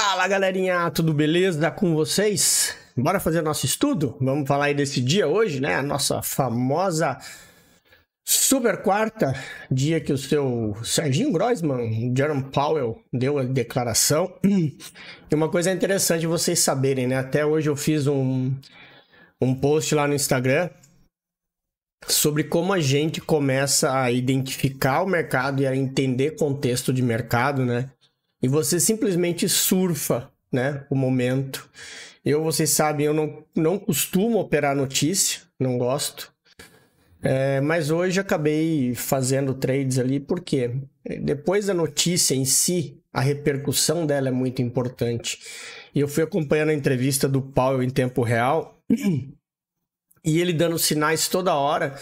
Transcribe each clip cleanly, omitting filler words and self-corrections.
Fala galerinha, tudo beleza com vocês? Bora fazer nosso estudo? Vamos falar aí desse dia hoje, né? A nossa famosa super quarta, dia que o seu Serginho Groisman, Jerome Powell, deu a declaração. E uma coisa interessante vocês saberem, né? Até hoje eu fiz um post lá no Instagram sobre como a gente começa a identificar o mercado e a entender contexto de mercado, né? E você simplesmente surfa, né, o momento. Vocês sabem, eu não costumo operar notícia, não gosto. Mas hoje acabei fazendo trades ali, porque depois da notícia em si, a repercussão dela é muito importante. E eu fui acompanhando a entrevista do Powell em tempo real, e ele dando sinais toda hora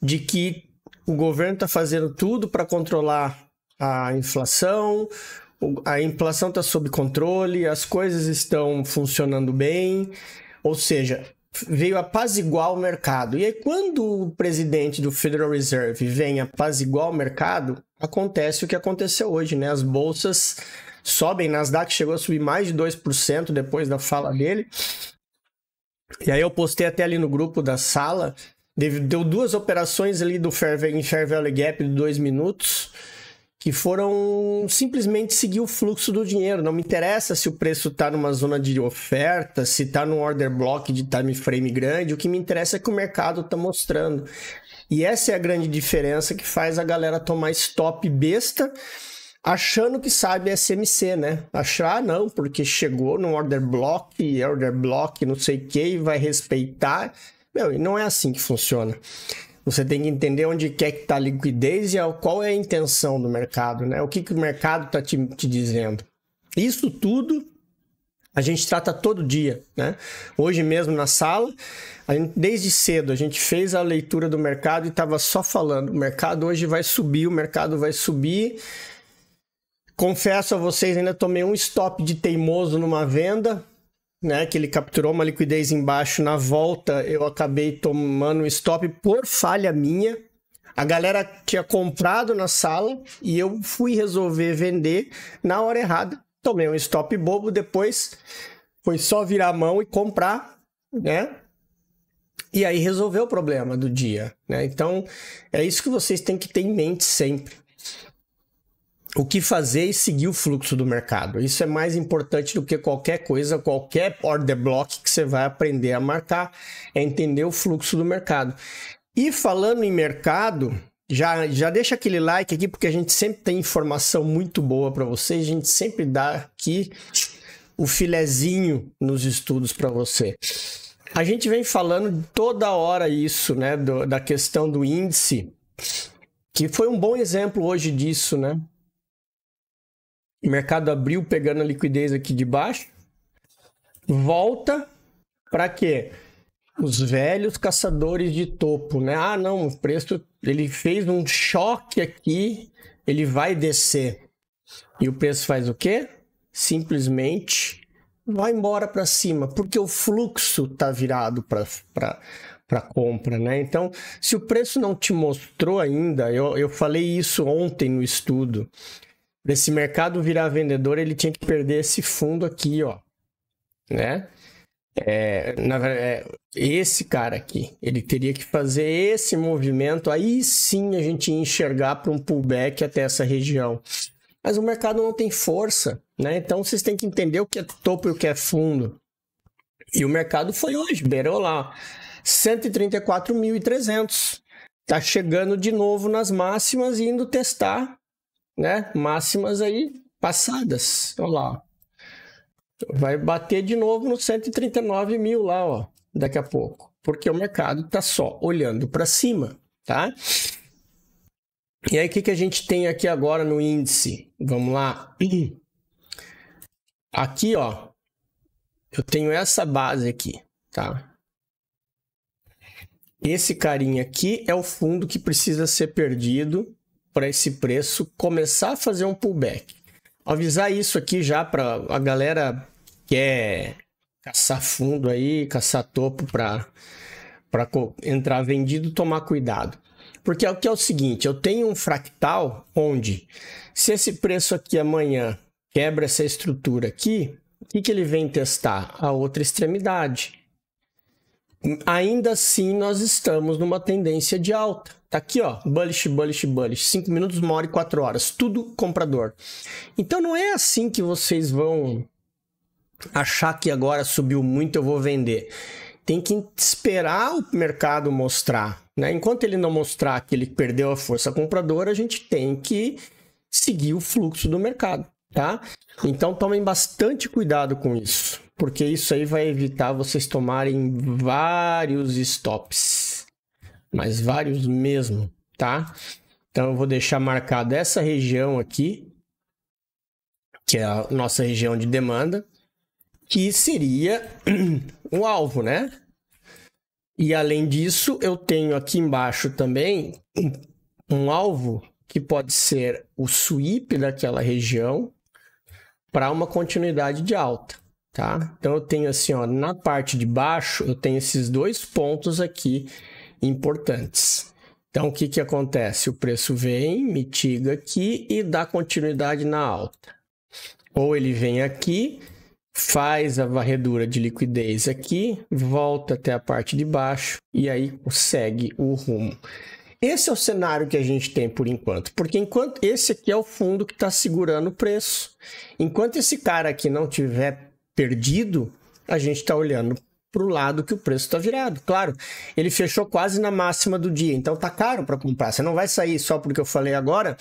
de que o governo está fazendo tudo para controlar a inflação está sob controle, as coisas estão funcionando bem, ou seja, veio apaziguar o mercado. E aí, quando o presidente do Federal Reserve vem apaziguar o mercado, acontece o que aconteceu hoje, né? As bolsas sobem, Nasdaq chegou a subir mais de 2% depois da fala dele. E aí eu postei até ali no grupo da sala, deu duas operações ali em Fair Value Gap de 2 minutos, que foram simplesmente seguir o fluxo do dinheiro. Não me interessa se o preço está numa zona de oferta, se está num order block de time frame grande, o que me interessa é que o mercado está mostrando. E essa é a grande diferença que faz a galera tomar stop besta, achando que sabe SMC, né? Achar, não, porque chegou no order block, não sei o que, e vai respeitar. Meu, e não é assim que funciona. Você tem que entender onde quer que está a liquidez e qual é a intenção do mercado, né? O que o mercado está te dizendo. Isso tudo a gente trata todo dia, né? Hoje mesmo na sala, desde cedo a gente fez a leitura do mercado e estava só falando, o mercado hoje vai subir, o mercado vai subir. Confesso a vocês, ainda tomei um stop de teimoso numa venda, né, que ele capturou uma liquidez embaixo. Na volta eu acabei tomando um stop por falha minha. A galera tinha comprado na sala e eu fui resolver vender na hora errada. Tomei um stop bobo, depois foi só virar a mão e comprar, né? E aí resolveu o problema do dia, né? Então é isso que vocês têm que ter em mente sempre. O que fazer e seguir o fluxo do mercado. Isso é mais importante do que qualquer coisa, qualquer order block que você vai aprender a marcar, é entender o fluxo do mercado. E falando em mercado, já deixa aquele like aqui, porque a gente sempre tem informação muito boa para vocês, a gente sempre dá aqui o filezinho nos estudos para você. A gente vem falando toda hora isso, né, da questão do índice, que foi um bom exemplo hoje disso, né? O mercado abriu pegando a liquidez aqui de baixo, volta para quê? Os velhos caçadores de topo, né? Ah, não, o preço, ele fez um choque aqui, ele vai descer. E o preço faz o quê? Simplesmente vai embora para cima, porque o fluxo está virado para compra, né? Então, se o preço não te mostrou ainda, eu falei isso ontem no estudo, para esse mercado virar vendedor, ele tinha que perder esse fundo aqui, ó, né? Esse cara aqui, ele teria que fazer esse movimento, aí sim a gente ia enxergar para um pullback até essa região. Mas o mercado não tem força, né? Então vocês têm que entender o que é topo e o que é fundo. E o mercado foi hoje, beirou lá, 134.300. Tá chegando de novo nas máximas e indo testar, né? Máximas aí passadas. Olha lá. Vai bater de novo no 139 mil lá, ó, daqui a pouco. Porque o mercado tá só olhando para cima, tá? E aí, o que a gente tem aqui agora no índice? Vamos lá. Aqui, ó, eu tenho essa base aqui, tá? Esse carinha aqui é o fundo que precisa ser perdido para esse preço começar a fazer um pullback. Avisar isso aqui já para a galera que quer caçar fundo aí, caçar topo para entrar vendido, tomar cuidado. Porque o que é o seguinte, eu tenho um fractal onde, se esse preço aqui amanhã quebra essa estrutura aqui, o que ele vem testar? A outra extremidade. Ainda assim, nós estamos numa tendência de alta. Tá aqui, ó, bullish, bullish, bullish. 5 minutos, 1 hora e 4 horas. Tudo comprador. Então, não é assim que vocês vão achar que agora subiu muito, eu vou vender. Tem que esperar o mercado mostrar, né? Enquanto ele não mostrar que ele perdeu a força compradora, a gente tem que seguir o fluxo do mercado, tá? Então, tomem bastante cuidado com isso, porque isso aí vai evitar vocês tomarem vários stops, mas vários mesmo, tá? Então, eu vou deixar marcada essa região aqui, que é a nossa região de demanda, que seria o alvo, né? E além disso, eu tenho aqui embaixo também um alvo que pode ser o sweep daquela região para uma continuidade de alta, tá? Então eu tenho assim, ó, na parte de baixo, eu tenho esses dois pontos aqui importantes. Então o que que acontece? O preço vem, mitiga aqui e dá continuidade na alta. Ou ele vem aqui, faz a varredura de liquidez aqui, volta até a parte de baixo e aí segue o rumo. Esse é o cenário que a gente tem por enquanto, porque enquanto esse aqui é o fundo que está segurando o preço. Enquanto esse cara aqui não tiver perdido, a gente está olhando para o lado que o preço está virado. Claro, ele fechou quase na máxima do dia, então tá caro para comprar. Você não vai sair só porque eu falei agora,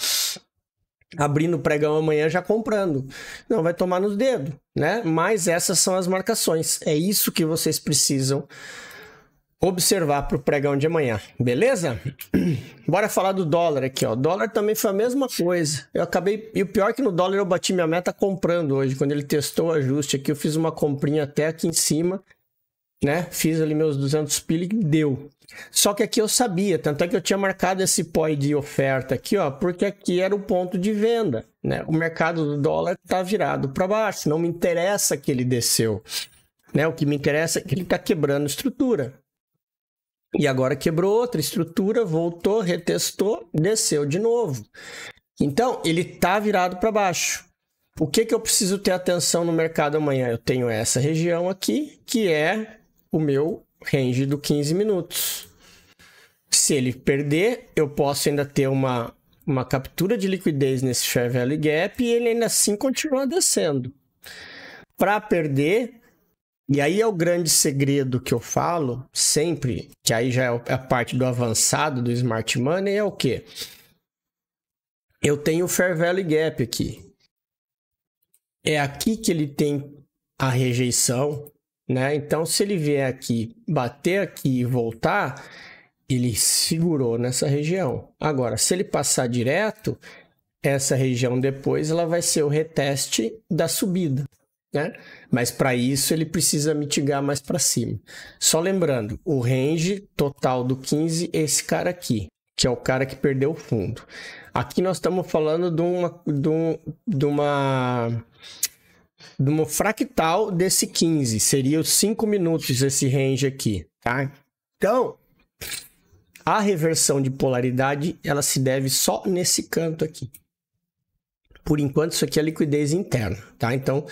abrindo o pregão amanhã já comprando. Não, vai tomar nos dedos, né? Mas essas são as marcações. É isso que vocês precisam observar para o pregão de amanhã, beleza? Bora falar do dólar aqui, ó. O dólar também foi a mesma coisa. Eu acabei... E o pior é que no dólar eu bati minha meta comprando hoje. Quando ele testou o ajuste aqui, eu fiz uma comprinha até aqui em cima, né? Fiz ali meus 200 pila e deu. Só que aqui eu sabia, tanto é que eu tinha marcado esse POI de oferta aqui, ó, porque aqui era o ponto de venda, né? O mercado do dólar tá virado para baixo, não me interessa que ele desceu, né? O que me interessa é que ele tá quebrando estrutura. E agora quebrou outra estrutura, voltou, retestou, desceu de novo. Então, ele tá virado para baixo. O que que eu preciso ter atenção no mercado amanhã? Eu tenho essa região aqui, que é o meu range do 15 minutos. Se ele perder, eu posso ainda ter uma captura de liquidez nesse Fair Value Gap e ele ainda assim continua descendo. Para perder, e aí é o grande segredo que eu falo sempre, que aí já é a parte do avançado do Smart Money, é o quê? Eu tenho o Fair Value Gap aqui. É aqui que ele tem a rejeição, né? Então, se ele vier aqui, bater aqui e voltar, ele segurou nessa região. Agora, se ele passar direto, essa região depois ela vai ser o reteste da subida, né? Mas para isso ele precisa mitigar mais para cima. Só lembrando, o range total do 15 é esse cara aqui, que é o cara que perdeu o fundo. Aqui nós estamos falando de uma fractal desse 15, seria os 5 minutos esse range aqui, tá? Então, a reversão de polaridade, ela se deve só nesse canto aqui. Por enquanto, isso aqui é liquidez interna, tá? Então,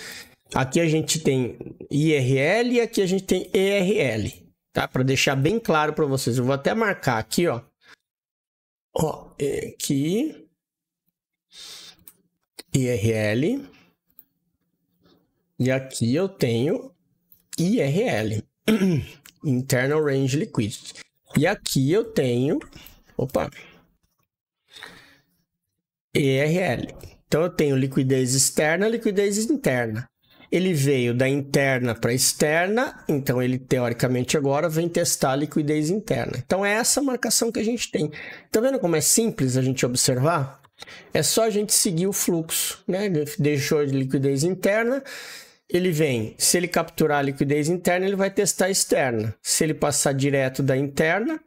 aqui a gente tem IRL e aqui a gente tem ERL, tá? Para deixar bem claro para vocês. Eu vou até marcar aqui, ó. Ó, aqui. IRL. E aqui eu tenho IRL. Internal Range Liquidity. E aqui eu tenho... Opa! ERL. Então eu tenho liquidez externa, liquidez interna. Ele veio da interna para externa, então ele teoricamente agora vem testar a liquidez interna. Então é essa marcação que a gente tem. Tá vendo como é simples a gente observar? É só a gente seguir o fluxo, né? Ele deixou de liquidez interna, ele vem, se ele capturar a liquidez interna, ele vai testar a externa. Se ele passar direto da interna,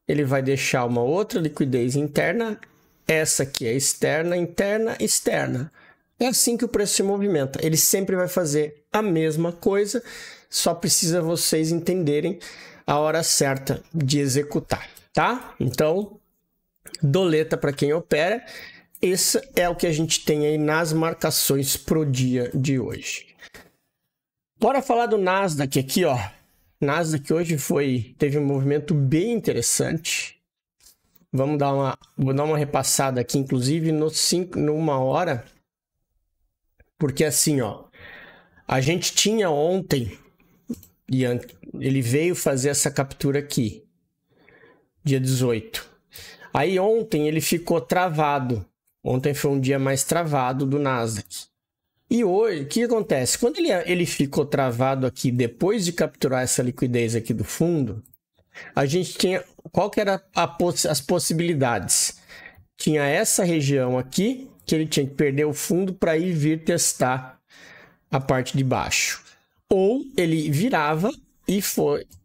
ele vai deixar uma outra liquidez interna. Essa aqui é externa, interna, externa. É assim que o preço se movimenta. Ele sempre vai fazer a mesma coisa, só precisa vocês entenderem a hora certa de executar, tá? Então, doleta para quem opera. esse é o que a gente tem aí nas marcações pro dia de hoje. Bora falar do Nasdaq aqui, ó. Nasdaq hoje teve um movimento bem interessante. Vou dar uma repassada aqui, inclusive numa hora, porque assim, ó, a gente tinha ontem, e ele veio fazer essa captura aqui, dia 18. Aí ontem ele ficou travado. Ontem foi um dia mais travado do Nasdaq. E hoje, o que acontece? Quando ele ficou travado aqui, depois de capturar essa liquidez aqui do fundo, a gente tinha... Qual que era as possibilidades? Tinha essa região aqui, que ele tinha que perder o fundo para ir vir testar a parte de baixo. Ou ele virava e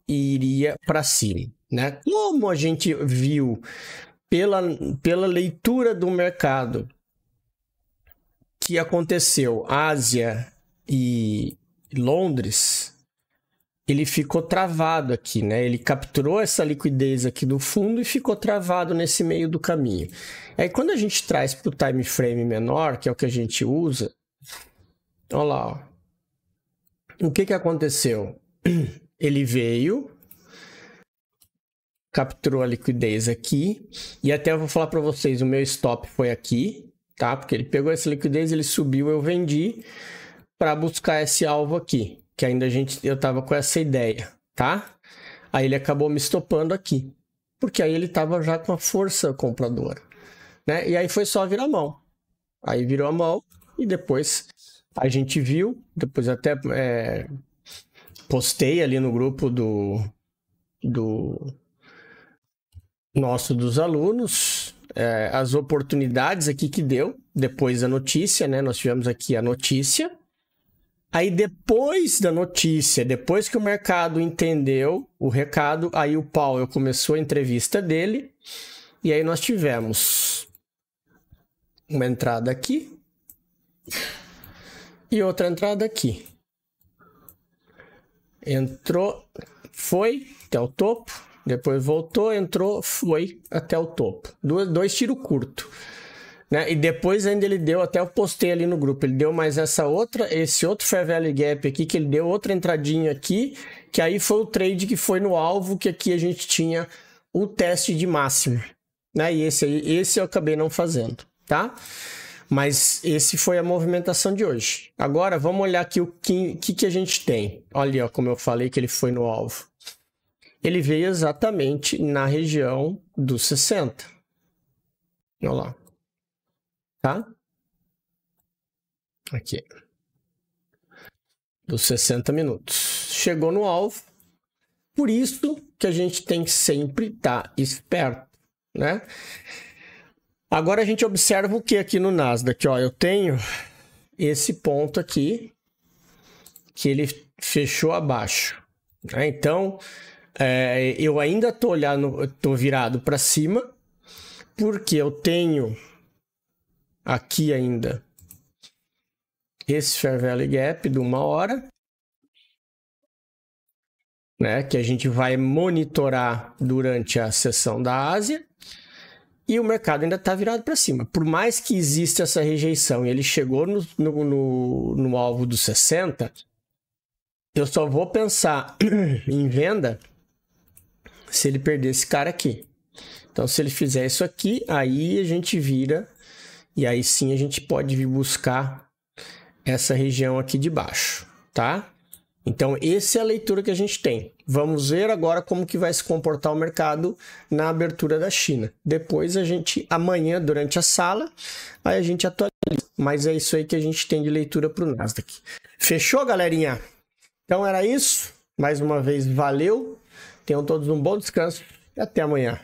iria para cima, né? Como a gente viu pela leitura do mercado que aconteceu Ásia e Londres, ele ficou travado aqui, né? Ele capturou essa liquidez aqui do fundo e ficou travado nesse meio do caminho. Aí quando a gente traz para o time frame menor, que é o que a gente usa, olha lá, ó. O que aconteceu? Ele veio, capturou a liquidez aqui, e até eu vou falar para vocês, o meu stop foi aqui, tá? Porque ele pegou essa liquidez, ele subiu, eu vendi para buscar esse alvo aqui, que ainda eu tava com essa ideia, tá? Aí ele acabou me estopando aqui, porque aí ele tava já com a força compradora, né? E aí foi só virar a mão. Aí virou a mão e depois a gente viu, depois até postei ali no grupo dos alunos, as oportunidades aqui que deu, depois da notícia, né? Nós tivemos aqui a notícia. Aí depois da notícia, depois que o mercado entendeu o recado, aí o Powell começou a entrevista dele, e aí nós tivemos uma entrada aqui e outra entrada aqui. Entrou, foi até o topo, depois voltou, entrou, foi até o topo. Dois tiros curtos, né? E depois ainda ele deu, até eu postei ali no grupo, ele deu mais esse outro Fair Value Gap aqui, que ele deu outra entradinha aqui, que aí foi o trade que foi no alvo, que aqui a gente tinha o teste de máximo, né? E esse eu acabei não fazendo, tá? Mas esse foi a movimentação de hoje. Agora vamos olhar aqui o que a gente tem. Olha, ó, como eu falei que ele foi no alvo. Ele veio exatamente na região dos 60. Olha lá. Tá? Aqui. Dos 60 minutos. Chegou no alvo. Por isso que a gente tem que sempre estar esperto, né? Agora a gente observa o que aqui no Nasdaq, ó, eu tenho esse ponto aqui que ele fechou abaixo, né? Então eu ainda tô virado para cima porque eu tenho aqui ainda esse Fair Value Gap de 1 hora, né? Que a gente vai monitorar durante a sessão da Ásia. E o mercado ainda está virado para cima. Por mais que exista essa rejeição e ele chegou no alvo dos 60, eu só vou pensar em venda se ele perder esse cara aqui. Então, se ele fizer isso aqui, aí a gente vira e aí sim a gente pode vir buscar essa região aqui de baixo, tá? Então, essa é a leitura que a gente tem. Vamos ver agora como que vai se comportar o mercado na abertura da China. Depois amanhã, durante a sala, aí a gente atualiza. Mas é isso aí que a gente tem de leitura para o Nasdaq. Fechou, galerinha? Então era isso. Mais uma vez, valeu. Tenham todos um bom descanso e até amanhã.